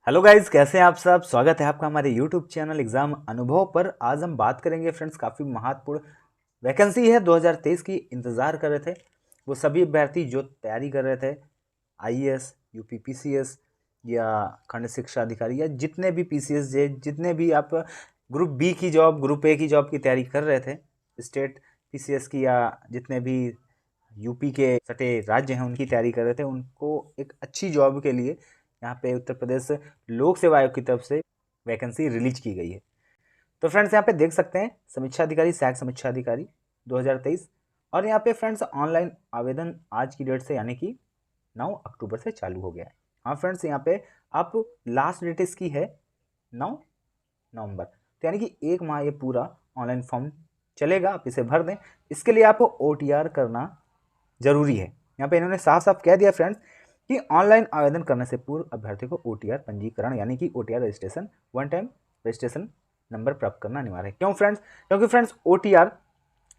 Hello guys, कैसे हैं आप सब। स्वागत है आपका हमारे यूट्यूब चैनल एग्जाम अनुभव पर। आज हम बात करेंगे फ्रेंड्स, काफ़ी महत्वपूर्ण वैकेंसी है 2023 की, इंतज़ार कर रहे थे वो सभी अभ्यर्थी जो तैयारी कर रहे थे आईएएस, यूपी पीसीएस या खंड शिक्षा अधिकारी या जितने भी पीसीएस जे जितने भी आप ग्रुप बी की जॉब, ग्रुप ए की जॉब की तैयारी कर रहे थे, स्टेट पीसीएस की या जितने भी यूपी के सटे राज्य हैं उनकी तैयारी कर रहे थे, उनको एक अच्छी जॉब के लिए यहाँ पे उत्तर प्रदेश लोक सेवा आयोग की तरफ से वैकेंसी रिलीज की गई है। तो फ्रेंड्स यहाँ पे देख सकते हैं समीक्षा अधिकारी, सहायक समीक्षा अधिकारी 2023, और यहाँ पे फ्रेंड्स ऑनलाइन आवेदन आज की डेट से यानी कि 9 अक्टूबर से चालू हो गया है। हाँ फ्रेंड्स, यहाँ पे आप लास्ट डेट इसकी है 9 नवंबर, तो यानी कि एक माह ये पूरा ऑनलाइन फॉर्म चलेगा, आप इसे भर दें। इसके लिए आपको OTR करना जरूरी है। यहाँ पे इन्होंने साफ साफ कह दिया फ्रेंड्स कि ऑनलाइन आवेदन करने से पूर्व अभ्यर्थी को OTR पंजीकरण यानी कि OTR registration, one time registration number प्राप्त करना अनिवार्य है। क्यों फ्रेंड्स? क्योंकि फ्रेंड्स OTR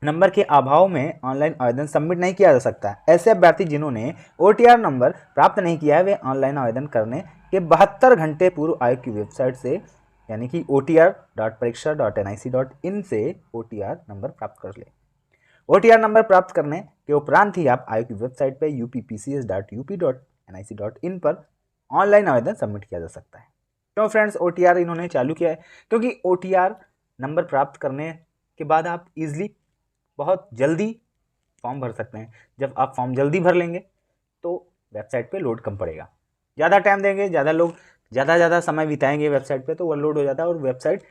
नंबर के अभाव में ऑनलाइन आवेदन सबमिट नहीं किया जा सकता। ऐसे अभ्यर्थी जिन्होंने OTR नंबर प्राप्त नहीं किया है वे ऑनलाइन आवेदन करने के 72 घंटे पूर्व आयोग की वेबसाइट से यानी कि otr.pariksha.nic.in से OTR नंबर प्राप्त कर ले। OTR नंबर प्राप्त करने के उपरांत ही आप आयोग की वेबसाइट पर uppcs.up.nic.in पर ऑनलाइन आवेदन सबमिट किया जा सकता है। क्यों फ्रेंड्स OTR इन्होंने चालू किया है? क्योंकि OTR नंबर प्राप्त करने के बाद आप इजीली बहुत जल्दी फॉर्म भर सकते हैं। जब आप फॉर्म जल्दी भर लेंगे तो वेबसाइट पे लोड कम पड़ेगा। ज़्यादा टाइम देंगे, ज़्यादा लोग ज़्यादा समय बिताएंगे वेबसाइट पे, तो ओवरलोड हो जाता है और वेबसाइट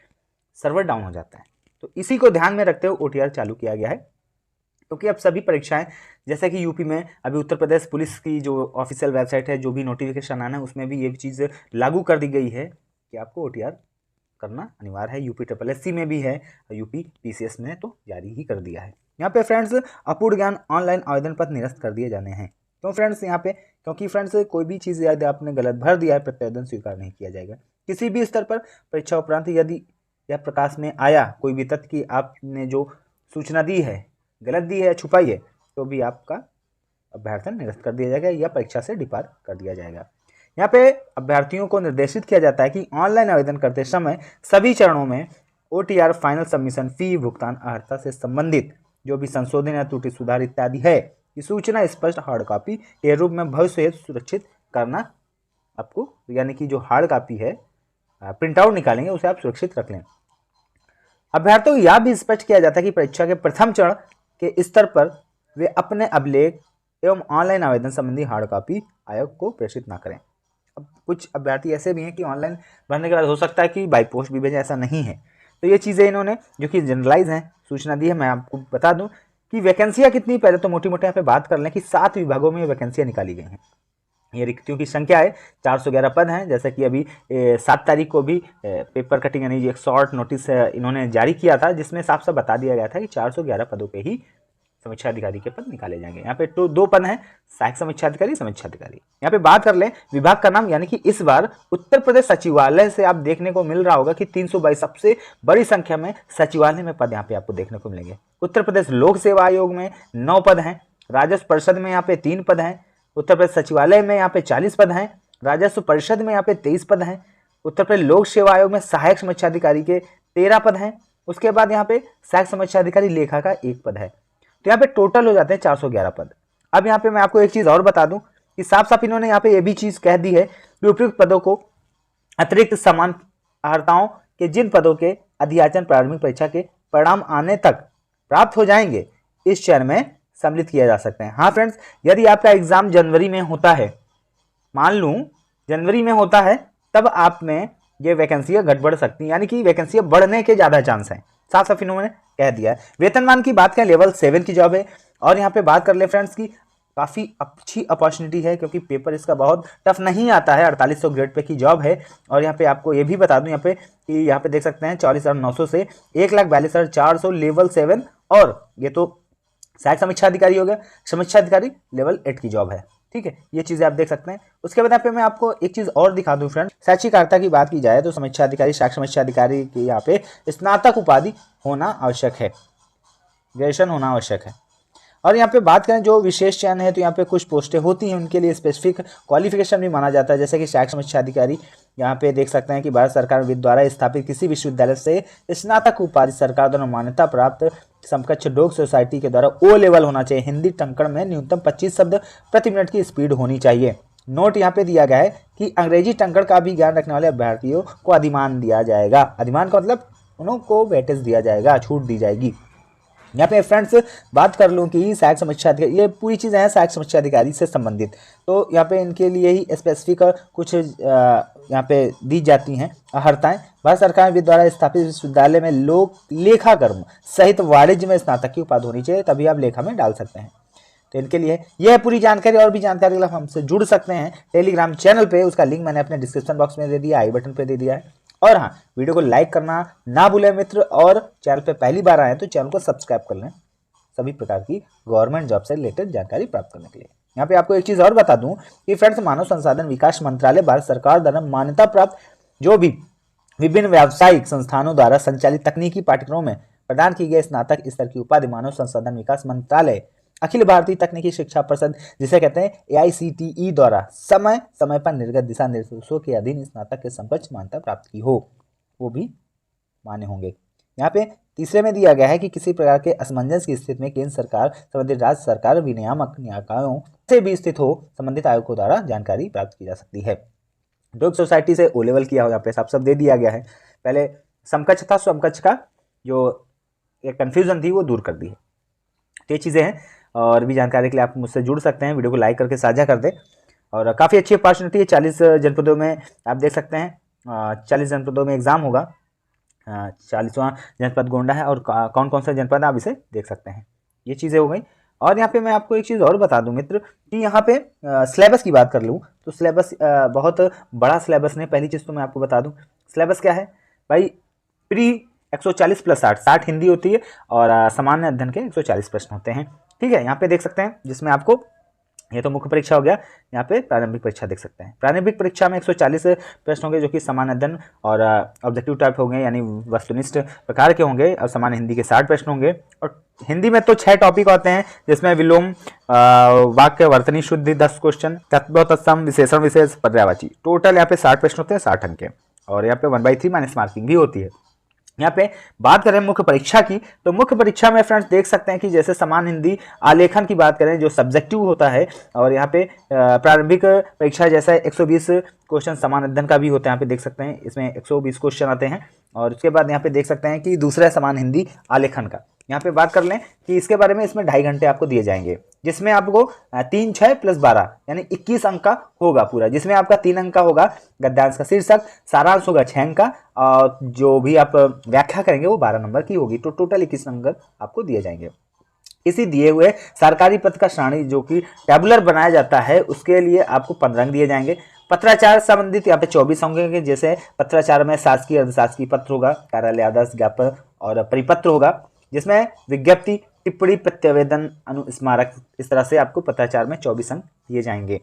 सर्वर डाउन हो जाता है। तो इसी को ध्यान में रखते हुए OTR चालू किया गया है। क्योंकि अब सभी परीक्षाएं, जैसे कि यूपी में अभी उत्तर प्रदेश पुलिस की जो ऑफिशियल वेबसाइट है, जो भी नोटिफिकेशन आना है उसमें भी ये चीज़ लागू कर दी गई है कि आपको OTR करना अनिवार्य है। यूपी SSSC में भी है, यूपी PCS में तो जारी ही कर दिया है। यहाँ पे फ्रेंड्स अपूर्ण ज्ञान ऑनलाइन आवेदन पत्र निरस्त कर दिए जाने हैं। तो फ्रेंड्स यहाँ पे क्योंकि फ्रेंड्स कोई भी चीज़ यदि आपने गलत भर दिया है प्रत्यावेदन स्वीकार नहीं किया जाएगा। किसी भी स्तर पर परीक्षा उपरांत यदि यह प्रकाश में आया कोई भी तथ्य कि आपने जो सूचना दी है गलत दी है, छुपाई है, तो भी आपका अभ्यर्थन निरस्त कर दिया जाएगा या परीक्षा से डिपार कर दिया जाएगा। यहाँ पे अभ्यर्थियों को निर्देशित किया जाता है कि ऑनलाइन आवेदन करते समय सभी चरणों में OTR फाइनल सबमिशन फी भुगतान अर्हता से संबंधित जो भी संशोधन या त्रुटि सुधार इत्यादि है कि सूचना स्पष्ट हार्ड कॉपी के रूप में भविष्य हेतु सुरक्षित करना आपको, यानी कि जो हार्ड कॉपी है प्रिंट आउट निकालेंगे उसे आप सुरक्षित रख लें। अभ्यर्थियों को यह भी स्पष्ट किया जाता है कि परीक्षा के प्रथम चरण के स्तर पर वे अपने अभिलेख एवं ऑनलाइन आवेदन संबंधी हार्ड कॉपी आयोग को प्रेषित ना करें। अब कुछ अभ्यर्थी ऐसे भी हैं कि ऑनलाइन भरने के बाद हो सकता है कि बाई पोस्ट भी भेजें, ऐसा नहीं है। तो ये चीज़ें इन्होंने जो कि जनरलाइज हैं सूचना दी है। मैं आपको बता दूं कि वैकेंसियाँ कितनी, पहले तो मोटी मोटी यहाँ पे बात कर लें कि 7 विभागों में वैकेंसियाँ निकाली गई हैं। ये रिक्तियों की संख्या है 411 पद हैं। जैसे कि अभी 7 तारीख को भी पेपर कटिंग यानी एक शॉर्ट नोटिस इन्होंने जारी किया था, जिसमें साफ साफ बता दिया गया था कि 411 पदों पे ही समीक्षा अधिकारी के पद निकाले जाएंगे। यहाँ पे तो 2 पद हैं, सहायक समीक्षा अधिकारी, समीक्षा अधिकारी। यहाँ पे बात कर लें विभाग का नाम, यानी कि इस बार उत्तर प्रदेश सचिवालय से आप देखने को मिल रहा होगा कि 322 सबसे बड़ी संख्या में सचिवालय में पद यहाँ पे आपको देखने को मिलेंगे। उत्तर प्रदेश लोक सेवा आयोग में 9 पद हैं, राजस्व परिषद में यहाँ पे 3 पद हैं, उत्तर प्रदेश सचिवालय में यहाँ पे 40 पद हैं, राजस्व परिषद में यहाँ पे 23 पद हैं, उत्तर प्रदेश लोक सेवा आयोग में सहायक समीक्षा अधिकारी के 13 पद हैं, उसके बाद यहाँ पे सहायक समीक्षा अधिकारी लेखा का 1 पद है। तो यहाँ पे टोटल हो जाते हैं 411 पद। अब यहाँ पे मैं आपको एक चीज़ और बता दूं कि साफ साफ इन्होंने यहाँ पे ये भी चीज़ कह दी है कि उपयुक्त पदों को अतिरिक्त समान अर्हताओं के जिन पदों के अधियाचन प्रारंभिक परीक्षा के परिणाम आने तक प्राप्त हो जाएंगे इस चरण में सम्मिलित किया जा सकते हैं। हाँ फ्रेंड्स, यदि आपका एग्जाम जनवरी में होता है, मान लूँ जनवरी में होता है, तब आप में ये वैकेंसियाँ घट बढ़ सकती हैं, यानी कि वैकेंसियाँ बढ़ने के ज़्यादा चांस हैं। साफ साफ इन्होंने कह दिया है। वेतनमान की बात करें, लेवल 7 की जॉब है। और यहाँ पे बात कर ले फ्रेंड्स की काफ़ी अच्छी अपॉर्चुनिटी है, क्योंकि पेपर इसका बहुत टफ नहीं आता है। 4800 ग्रेड पे की जॉब है। और यहाँ पे आपको ये भी बता दूं यहाँ पे कि यहाँ पे देख सकते हैं 44,900 से 1,42,400 लेवल 7, और ये तो सहायक समीक्षा अधिकारी हो गया, समीक्षा अधिकारी लेवल 8 की जॉब है। ठीक है, ये चीज़ें आप देख सकते हैं। उसके बाद यहाँ पे मैं आपको एक चीज़ और दिखा दूं फ्रेंड, शैक्षिक अर्हता की बात की जाए तो समीक्षा अधिकारी, सहायक समीक्षा अधिकारी की यहाँ पे स्नातक उपाधि होना आवश्यक है, ग्रेजुएशन होना आवश्यक है। और यहाँ पे बात करें जो विशेष चयन है, तो यहाँ पे कुछ पोस्टें होती हैं उनके लिए स्पेसिफिक क्वालिफिकेशन भी माना जाता है, जैसे कि सहायक समीक्षा अधिकारी यहाँ पे देख सकते हैं कि भारत सरकार द्वारा स्थापित किसी विश्वविद्यालय से स्नातक उपाधि सरकार द्वारा मान्यता प्राप्त समकक्ष डोग सोसाइटी के द्वारा ओ लेवल होना चाहिए। हिंदी टंकण में न्यूनतम 25 शब्द प्रति मिनट की स्पीड होनी चाहिए। नोट यहाँ पे दिया गया है कि अंग्रेजी टंकण का भी ज्ञान रखने वाले अभ्यर्थियों को अधिमान दिया जाएगा। अधिमान का मतलब उनको वेटेज दिया जाएगा, छूट दी जाएगी। यहाँ पे फ्रेंड्स बात कर लूँ कि सहायक समीक्षा अधिकारी, ये पूरी चीज़ें हैं सहायक समीक्षा अधिकारी से संबंधित, तो यहाँ पे इनके लिए ही स्पेसिफिक कुछ यहाँ पे दी जाती हैं अर्हताएँ। भारत सरकार के द्वारा स्थापित विश्वविद्यालय में लोक लेखाकर्म सहित वाणिज्य में स्नातक की उपाधि होनी चाहिए, तभी आप लेखा में डाल सकते हैं। तो इनके लिए यह पूरी जानकारी और भी जानकारी के लिए हमसे जुड़ सकते हैं टेलीग्राम चैनल पे, उसका लिंक मैंने अपने डिस्क्रिप्शन बॉक्स में दे दिया, आई बटन पे दे दिया है। और हाँ, वीडियो को लाइक करना ना भूलें मित्र, और चैनल पे पहली बार आए तो चैनल को सब्सक्राइब कर लें सभी प्रकार की गवर्नमेंट जॉब से रिलेटेड जानकारी प्राप्त करने के लिए। यहाँ पे आपको एक चीज़ और बता दूं कि फ्रेंड्स मानव संसाधन विकास मंत्रालय भारत सरकार द्वारा मान्यता प्राप्त जो भी विभिन्न व्यावसायिक संस्थानों द्वारा संचालित तकनीकी पाठ्यक्रमों में प्रदान की गई स्नातक स्तर की उपाधि मानव संसाधन विकास मंत्रालय अखिल भारतीय तकनीकी शिक्षा परिषद जिसे कहते हैं AICTE द्वारा समय समय पर निर्गत दिशा निर्देशों के अधीन स्नातक के समकक्ष मान्यता प्राप्त की हो, वो भी मान्य होंगे। यहाँ पे तीसरे में दिया गया है कि किसी प्रकार के असमंजस की स्थिति में केंद्र सरकार संबंधित राज्य सरकार विनियामक निकायों से भी स्थित हो संबंधित आयोगों द्वारा जानकारी प्राप्त की जा सकती है। डोग सोसाइटी से ओ लेवल किया हो, यहाँ पे सब दे दिया गया है। पहले समकक्ष था, समकक्ष का जो एक कन्फ्यूजन थी वो दूर कर दी है। तो ये चीज़ें हैं, और भी जानकारी के लिए आप मुझसे जुड़ सकते हैं। वीडियो को लाइक करके साझा कर दें। और काफ़ी अच्छी अपॉर्चुनिटी है। 40 जनपदों में आप देख सकते हैं 40 जनपदों में एग्ज़ाम होगा। 40वां जनपद गोंडा है, और कौन कौन सा जनपद आप इसे देख सकते हैं। ये चीज़ें हो गई। और यहाँ पे मैं आपको एक चीज़ और बता दूं मित्र कि यहाँ पे सिलेबस की बात कर लूँ तो सिलेबस बहुत बड़ा सिलेबस नहीं। पहली चीज़ तो मैं आपको बता दूँ सिलेबस क्या है भाई। प्री 140 + 60 हिंदी होती है, और सामान्य अध्ययन के 140 प्रश्न होते हैं। ठीक है, यहाँ पे देख सकते हैं जिसमें आपको ये तो मुख्य परीक्षा हो गया। यहाँ पे प्रारंभिक परीक्षा देख सकते हैं। प्रारंभिक परीक्षा में 140 प्रश्न होंगे जो कि सामान्य अध्ययन और ऑब्जेक्टिव टाइप होंगे, यानी वस्तुनिष्ठ प्रकार के होंगे, और सामान्य हिंदी के 60 प्रश्न होंगे। और हिंदी में तो 6 टॉपिक होते हैं जिसमें विलोम, वाक्य, वर्तनी शुद्धि 10 क्वेश्चन, तत्व तत्सम, विशेषण विशेष, पर्यायवाची। टोटल यहाँ पे 60 प्रश्न होते हैं, 60 अंक के। और यहाँ पे 1/3 माइनस मार्किंग भी होती है। यहाँ पे बात करें मुख्य परीक्षा की, तो मुख्य परीक्षा में फ्रेंड्स देख सकते हैं कि जैसे समान हिंदी आलेखन की बात करें जो सब्जेक्टिव होता है, और यहाँ पे प्रारंभिक परीक्षा जैसा 120 क्वेश्चन समान अध्ययन का भी होता है। यहाँ पे देख सकते हैं इसमें 120 क्वेश्चन आते हैं। और उसके बाद यहाँ पे देख सकते हैं कि दूसरा समान हिंदी आलेखन का, यहाँ पे बात कर लें कि इसके बारे में इसमें 2.5 घंटे आपको दिए जाएंगे, जिसमें आपको 3, 6 + 12 यानी 21 अंक का होगा पूरा, जिसमें आपका 3 अंक का होगा गद्यांश का शीर्षक, सारांश होगा 6 अंक का, और जो भी आप व्याख्या करेंगे वो 12 नंबर की होगी। तो टोटल 21 नंबर आपको दिए जाएंगे। किसी दिए हुए सरकारी पद का सारणी जो कि टेबुलर बनाया जाता है उसके लिए आपको 15 अंक दिए जाएंगे। पत्राचार संबंधित यहाँ पे 24 होंगे, जैसे पत्राचार में शासकीय अर्धशासकीय पत्र होगा, कार्यालय आदेश, ज्ञापन और परिपत्र होगा, जिसमें विज्ञप्ति, टिप्पणी, प्रत्यावेदन, अनुस्मारक, इस तरह से आपको पत्राचार में 24 अंक दिए जाएंगे।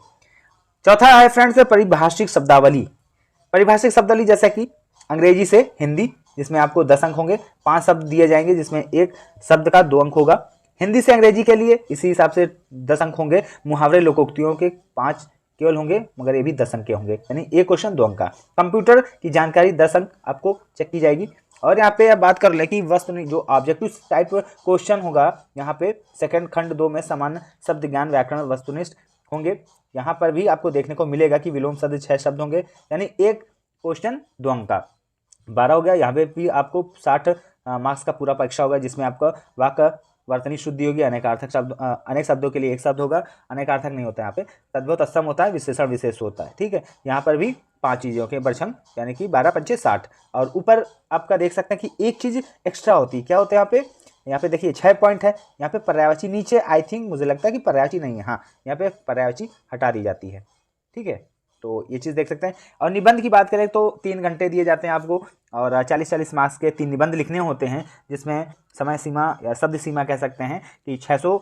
चौथा है फ्रेंड्स परिभाषिक शब्दावली। परिभाषिक शब्दावली जैसे कि अंग्रेजी से हिंदी, जिसमें आपको 10 अंक होंगे, 5 शब्द दिए जाएंगे जिसमें एक शब्द का 2 अंक होगा। हिंदी से अंग्रेजी के लिए इसी हिसाब से 10 अंक होंगे। मुहावरे लोकोक्तियों के 5 केवल होंगे, मगर ये भी 10 अंक के होंगे, यानी एक क्वेश्चन 2 अंक का। कंप्यूटर की जानकारी 10 अंक आपको चेक की जाएगी। और यहाँ पे बात कर ले कि वस्तु जो ऑब्जेक्टिव टाइप क्वेश्चन होगा, यहाँ पे सेकंड खंड 2 में सामान्य शब्द ज्ञान, व्याकरण, वस्तुनिष्ठ होंगे। यहाँ पर भी आपको देखने को मिलेगा कि विलोम शब्द 6 शब्द होंगे, यानी एक क्वेश्चन 2 अंक का, 12 हो गया। यहाँ पे भी आपको 60 मार्क्स का पूरा परीक्षा होगा, जिसमें आपका वाक्य, वर्तनी शुद्धि होगी, अनेकार्थक शब्द, अनेक शब्दों के लिए एक शब्द होगा, अनेकार्थक नहीं होता है यहाँ पे, तद्भव तत्सम होता है, विशेषण विशेष होता है। ठीक है, यहाँ पर भी 5 चीज़ों के बरछंग, यानी कि 12 × 5 = 60। और ऊपर आपका देख सकते हैं कि एक चीज़ एक्स्ट्रा होती है, क्या होता है यहाँ पे देखिए 6 पॉइंट है। यहाँ पे पर्यायवाची नीचे, आई थिंक मुझे लगता है कि पर्यायवाची नहीं है, हाँ यहाँ पे पर्यायवाची हटा दी जाती है। ठीक है, तो ये चीज़ देख सकते हैं। और निबंध की बात करें तो 3 घंटे दिए जाते हैं आपको, और 40-40 मार्क्स के 3 निबंध लिखने होते हैं, जिसमें समय सीमा या शब्द सीमा कह सकते हैं कि 600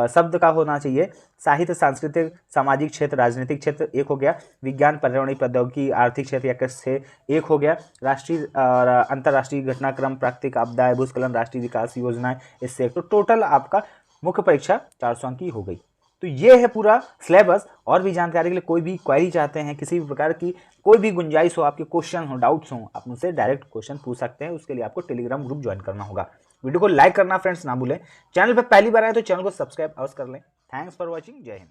शब्द का होना चाहिए। साहित्य, सांस्कृतिक, सामाजिक क्षेत्र, राजनीतिक क्षेत्र 1 हो गया, विज्ञान, पर्यावरणीय, प्रौद्योगिकी, आर्थिक क्षेत्र या कृषि से 1 हो गया, राष्ट्रीय और अंतर्राष्ट्रीय घटनाक्रम, प्राकृतिक आपदाएं, भूस्खलन, राष्ट्रीय विकास योजनाएं, इससे 1। तो टोटल आपका मुख्य परीक्षा 400 अंक की हो गई। तो ये है पूरा सिलेबस। और भी जानकारी के लिए कोई भी क्वेरी चाहते हैं, किसी भी प्रकार की कोई भी गुंजाइश हो, आपके क्वेश्चन हो, डाउट्स हो, आप मुझसे डायरेक्ट क्वेश्चन पूछ सकते हैं। उसके लिए आपको टेलीग्राम ग्रुप ज्वाइन करना होगा। वीडियो को लाइक करना फ्रेंड्स ना भूलें। चैनल पर पहली बार आए तो चैनल को सब्सक्राइब अवश्य कर लें। Thanks for watching. जय हिंद।